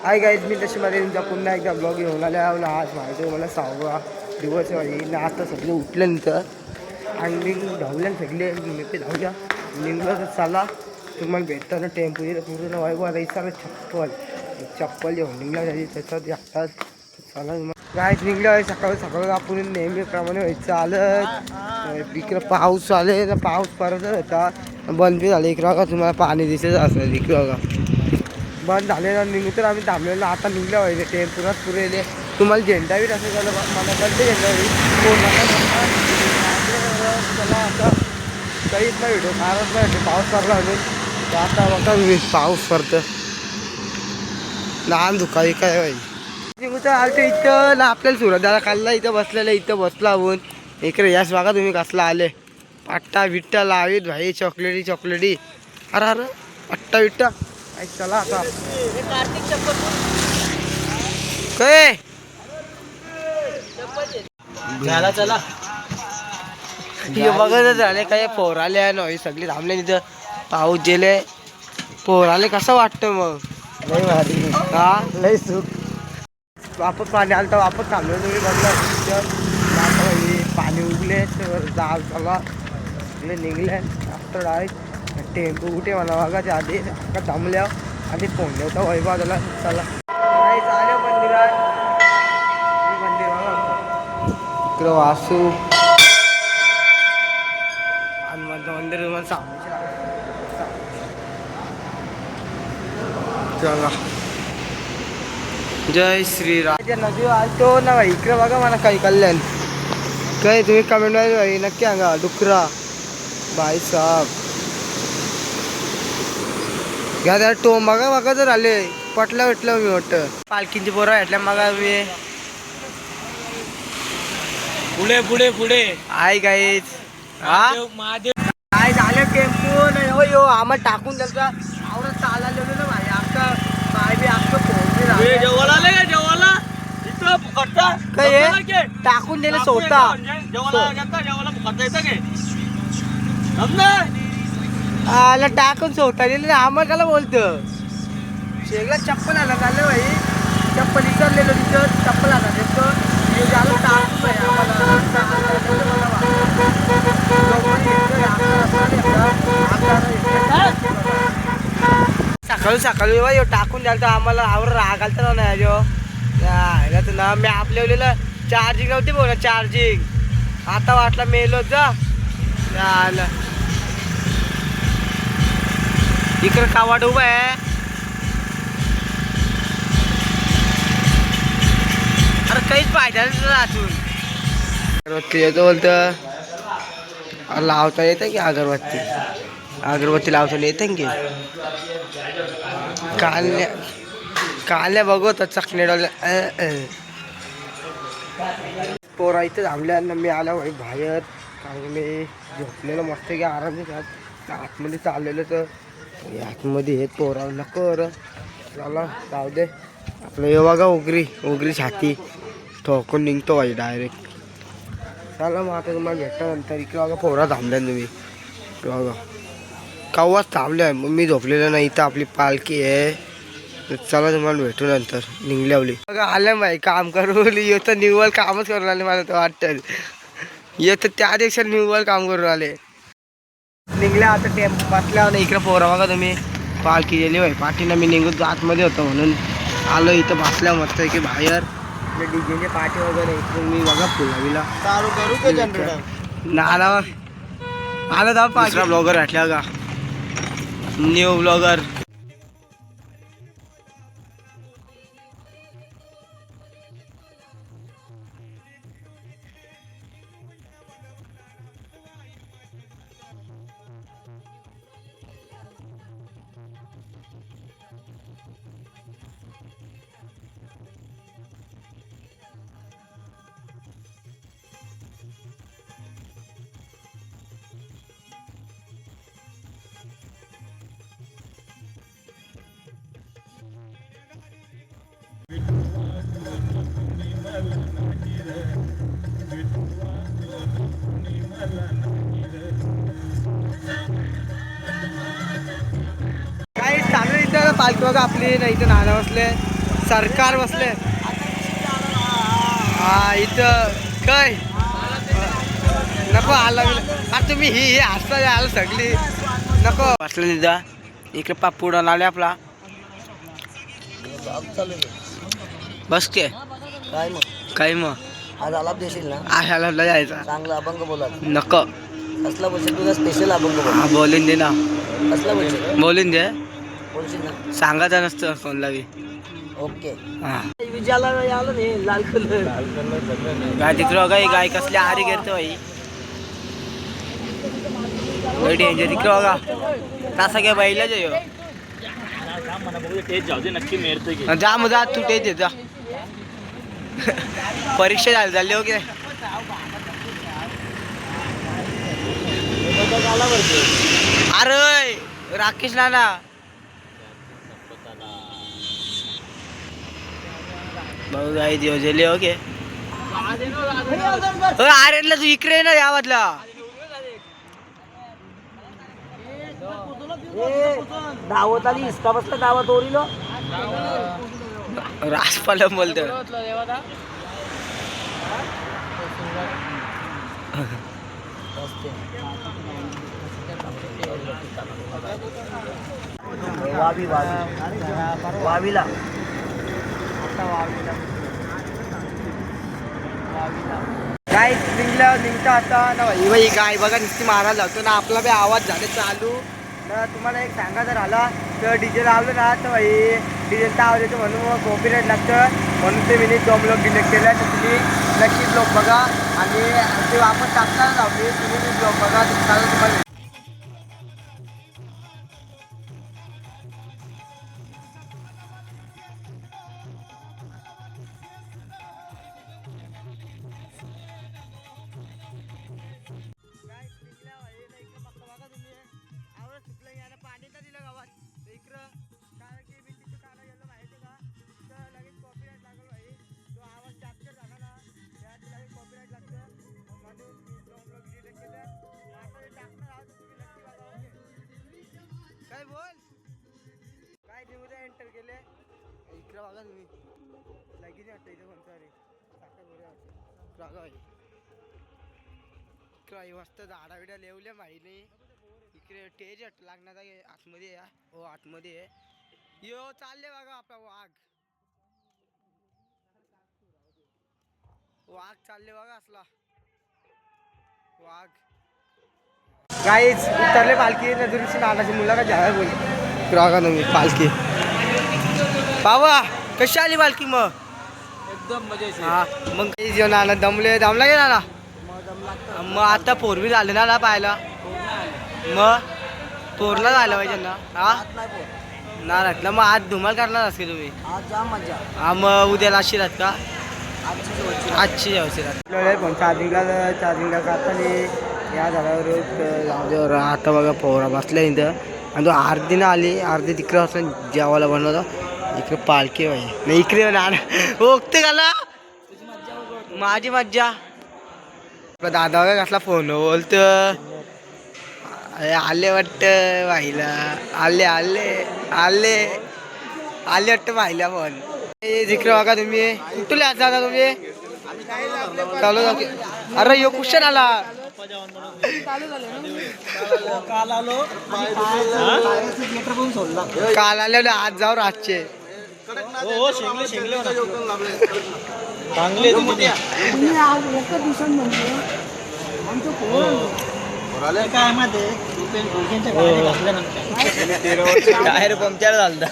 Hi guys, मी तशी मध्ये तुमचा पुन्हा एकदा ब्लॉग घेऊन आल्या. आज माहिती मला 6वा दिवस आहे. ना आता सगळे उठलं तर आणि धावल्या सगळे मी ते धावल्या निघलं तर चला तुम्हाला भेटताना टेम्पो पूर्ण वैभव इचारलं चप्पल घेऊन निघला त्याची त्याच्यात एकटाच चला गायच निघलं आहे. सकाळी सकाळी आपण नेहमीप्रमाणे व्हायचं आलं इकडं पाऊस आले तर पाऊस परत होता बंद बी झालं. इकडं बघा तुम्हाला पाणी दिसत असेल. इकडं बघा बंद झालेलं निघू तर आम्ही थांबलेलो. आता निघलं व्हायचे टेम्पोरात पुरेले. तुम्हाला झेंडा बी असं झालं मला कळते झेंडा चला आता काहीच नाही भेटो फारच नाही भेटतो. पाऊस पडला अजून आता बघा मी पाऊस पडतं लहान दुखावी काय व्हायची निघू तर आलं इथं ना आपल्याला सुरत खाल्ला इथं बसलेलं इथं बसला होऊन इकडे यास बघा तुम्ही कसला आले पट्टा बिट्टा लावीत भाई चॉकलेटी अरे अरे पट्टा बिट्टा चला आता काय चला चला बघत झाले काय पोर आले नाही सगळी थांबले तिथं पाऊस गेले पोर आले कसं वाटतं मग लय भारी हा लय सुख. वापस पाणी आलं तर वापस थांबलो तुम्ही बघलं पाणी उगले जाल चला निघले आता डायरेक्ट टेम्पो कुठे मला बघाच्या आधी अक्का थांबल्या आणि फोन होता वैभव झाला चला चालेल मंदिरात मंदिर बघा इकडं वासू हनुमानचं मंदिर तुम्हाला सांगायचं जय श्रीराम नदी आलतो ना भाई इकडे बघा मला काही कल्याण काय तुम्ही कमेंट मध्ये भाई नक्की सांगा डुकरा भाई साहेब घ्या त्या टोम बघा जर आले पटलं मी वाटतं पालखींची पोरं भेटल्या मग मी पुढे पुढे पुढे आई गाईच हा महादेव काय झालं टेम्पो नाही हो यो आम्हाला टाकून द्यायचा आवडत चालायला ना भाई आमचा बाय बी आमचं फोन बी जेवायला आले का जेवायला इथं फुकटता काय टाकून दिले स्वतः जेवायला घेता जेवायला फुकटता येतं के समजा आला टाकून स्वतः दिले आम्हाला बोलतं शेगला चप्पल आला चाललं भाई चप्पल विसरलेलो तिथं चप्पल आला देतो झालं टाकून भाई सकाळी बाई टाकून द्याल तर आम्हाला आवर राग आलता ना जो तर ना मी आपल्या चार्जिंग नव्हती बोला चार्जिंग आता वाटला मेलो जा इकडे कावाड उभा आहे अरे काहीच पाहिजे अजून अगरबत्ती येतो बोलतं लावता येतं की अगरबत्ती लावता येतं की काल बघत चकणे डोल्या पोरा इथं थांबल्यानं मी आला भाई बाहेर कारण मी झोपलेलं मस्त की आराम आतमध्ये चाललेलं तर आतमध्ये हे पोरा नको चला जाऊ दे आपलं हे बघा उगरी छाती ठोकून निघतो भाई डायरेक्ट चला मग आता तुम्हाला भेटल्यानंतर इकडे बघा पोरा थांबल्या तुम्ही बघा कव्वाच थांबल्या मग मी झोपलेलं नाही इथं आपली पालखी आहे चला तुम्हाला भेटू नंतर निघल्यावली बघा आलं माही काम करू येतं निव्वळ कामच करून आले मला तर वाटतं येतं त्या दिवशी निव्वळ काम करून आले निघल्या आता टेम्पो बसल्यावर इकडे पोरा बघा तुम्ही पालखी गेली भाई पाठीनं मी निघून आतमध्ये होतो म्हणून आलो इथं बसल्या मस्त की बाहेर डीजेचे पाठी वगैरे इकडून मी बघा फुलावीला चालू करू का जनरेटर नाला आलं जाऊ दुसरा ब्लॉगर भेटला का न्यू ब्लॉगर काय चालू इथं पालखी बघा आपली नाही इथं नाला बसले सरकार बसले. हा इथं काय नको आला अरे तुम्ही ही हसता आलं सगळी नको बसले तिथं. इकडे पापू उडाला आले आपला बस के काय मग काही मग आज आलाप देशील ना आशाला जायचा चांगला अभंग बोला नको कसला बोलशील तुझा स्पेशल अभंग बोल हा बोलून दे ना कसला बोलशील बोलून दे बोलशील ना सांगायचं नसतं कोणला बी. ओके हा विचारला आलं नाही लाल कलर गाय तिकडं गाय गाय कसली आरी घेतो बाई डेंजर तिकडं बघा तसा काय बाईला जायो टेस्ट जाऊ दे नक्की मिळतं की. जा मग जा तू टेच जा परीक्षा झाली ओके. अरे राकेश नाना भाऊ गाई दिवजले ओके. आर्यनला तू इकडे ना यावातला धावत आली इसका बसला धावत ओरीलो रासपालम बोलतो. वावी वावीला गाय निघतं आता ना भाई गाय बघा नुसती मारायला जातो ना आपला बी आवाज झाले चालू ना. तुम्हाला एक सांगायचं राहिलं तर डीजे लावलं ना तर भाई डीजेचा आवाज येतो म्हणून मग कॉपीराईट लागतं म्हणून ते मी 2 ब्लॉग डिलीट केला. तर तुम्ही नक्की ब्लॉग बघा आणि ते वापस टाकताना लावली तुम्ही ब्लॉग बघा तुम्हाला. काय बोल काय उद्या एंटर केले इकडं बघा तुम्ही लगेच वाटतं इथं कोणतं रे बघा इकडं मस्त झाडा बिडा लेवल्या माहिती इकडे टेज लागणार आतमध्ये या हो आतमध्ये आहे यो चालले बघा आपला वाघ चालले बघा असला वाघ. गाईच उतरले पालखी नजरेशी नानाची मुलाखत घ्यायला बोल बघा तुम्ही पालखी बाबा कशी आली पालखी मग एकदम मजेशीर. हा मग काही जेवण नाना दमला गेला ना मग आता 4 व्हील आले ना पाहायला मग 4ला झालं पाहिजे ना हा ना राहतला मग आज धुमाल करणार असते तुम्ही आज जाम मजा हा मग उद्याला अशी राहत का आजची व्यवस्थित पण चार्जिंगला जाताना या झाडावर आता बघा पोहरा बसल्या इथं आणि तो अर्धीनं आली अर्धी तिकडे असं जेवायला बनवतं इकडे पालखी नाही इकडे ओळखते का माझी मज्जा. आपला दादा वगैरे कसला फोन बोलत आले वाटतं बाईला आले आले आले आले वाटतं बाईला फोन जिकडे बघा तुम्ही कुठले आज दादा तुम्ही चालू जाऊ. अरे यो कुशन आला काल आले आज जाऊ रातचे चांगले टायर पंक्चर झालं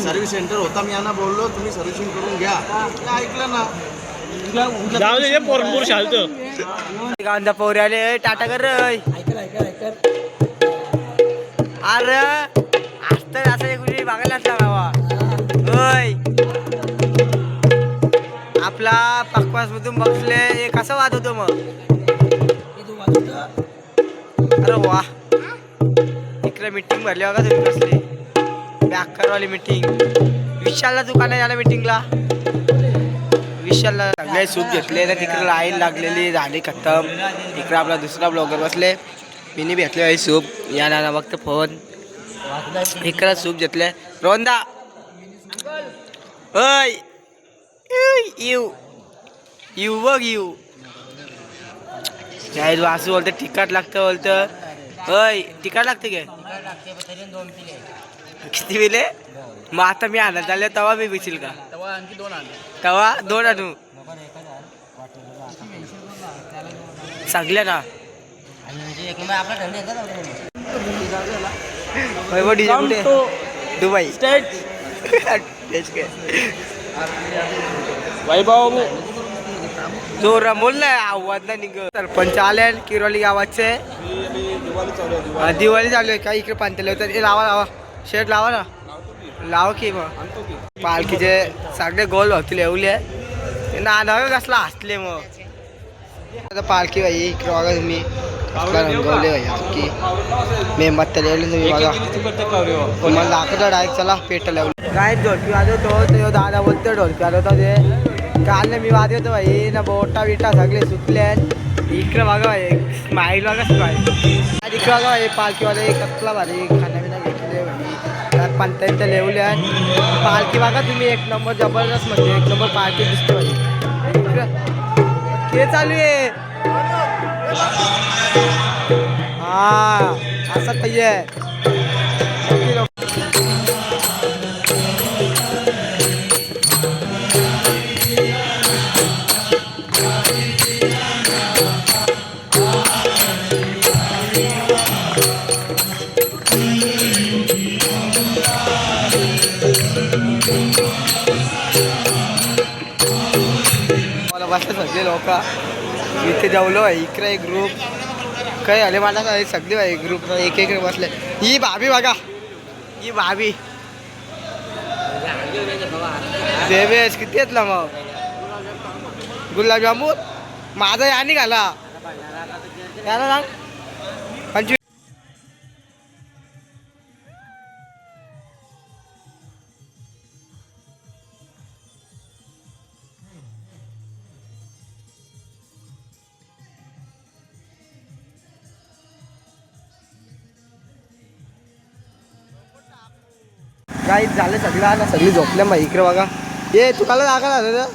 सर्व्हिस सेंटर होता मी यांना बोललो तुम्ही सर्व्हिसिंग करून घ्या ऐकलं ना जाऊ दे पोरपूर शालतो गांजा पोरे आले टाटा कर अरे असतं असं एक बघायला असला बाबा होय आपला पाकवास मधून बसले कसं वाद होतो मग अरे वा इकडे मीटिंग भरली बघा तुम्ही कसली बॅकरवाली मीटिंग विशालला दुकान आहे याला मीटिंगला विशालला सगळे सूप घेतले तर तिकडे लाईन लागलेली झाली खतम इकडे आपला दुसरा ब्लॉगर बसले मी भेटले भाई सूप या ना बघतो फोन इकडं सूप घेतलंय रोंदा ओय यू यू बघ यू काय वासू बोलतं तिखट लागतं बोलतं ओय तिखट लागते काय किती पिले मग आता मी आणत आले तवा मी पिशील का तवा दोन आणू सगळ्या ना दुबई वैभव जोर बोललाय आवाज नाही निघ सरपंच आले किरोली गावाचे दिवाळी चालू आहे का इकडे पांतले होते लावा लावा शेट लावा ना लावा की मग पालखीचे सगळे गोल होतील एवढे नाना कसला हसले मग आता पालखी भाई इकडे बघा तुम्ही रंगवले भाई अख्खी मेंबत्त्या लावले तुम्ही बघा तुम्हाला दाखवतो डायरेक्ट चला पेट लावले काय ढोलकी वाजवतो तो दादा बोलतो ढोलकी वाजवतो ते काल मी वाजवतो भाई ना बोटा बिटा सगळे सुटले इकडे बघा भाई स्माईल बघा स्माईल इकडे बघा भाई पालखीवाले कसला भारी खाना बिना घेतले भाई पंचायत लेवले पालखी बघा तुम्ही एक नंबर जबरदस्त म्हणजे एक नंबर पालखी दिसतो भाई इकडं के चालू आहे हा असं पाहिजे मला बसले सगळे लोक इथे जेवलो इकडे एक ग्रुप काय आले मला सगळे भाई ग्रुप एक एक बसले ही भाभी बघा ही भाभी देवेश किती येतला मग गुलाबजामुन माझा यानी घाला याला सांग 25 काय झालं सगळं ना सगळी झोपल्या मग इकडे बघा ये तुकाला जागा झालं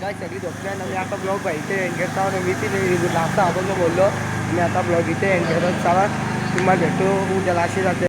काय सगळी झोपल्या ना मी आता ब्लॉग इथे एंड करता मी ती लास्ट आपण बोललो मी आता ब्लॉग इथे एंड करतो चला तुम्हाला भेटू उद्याला अशी जाते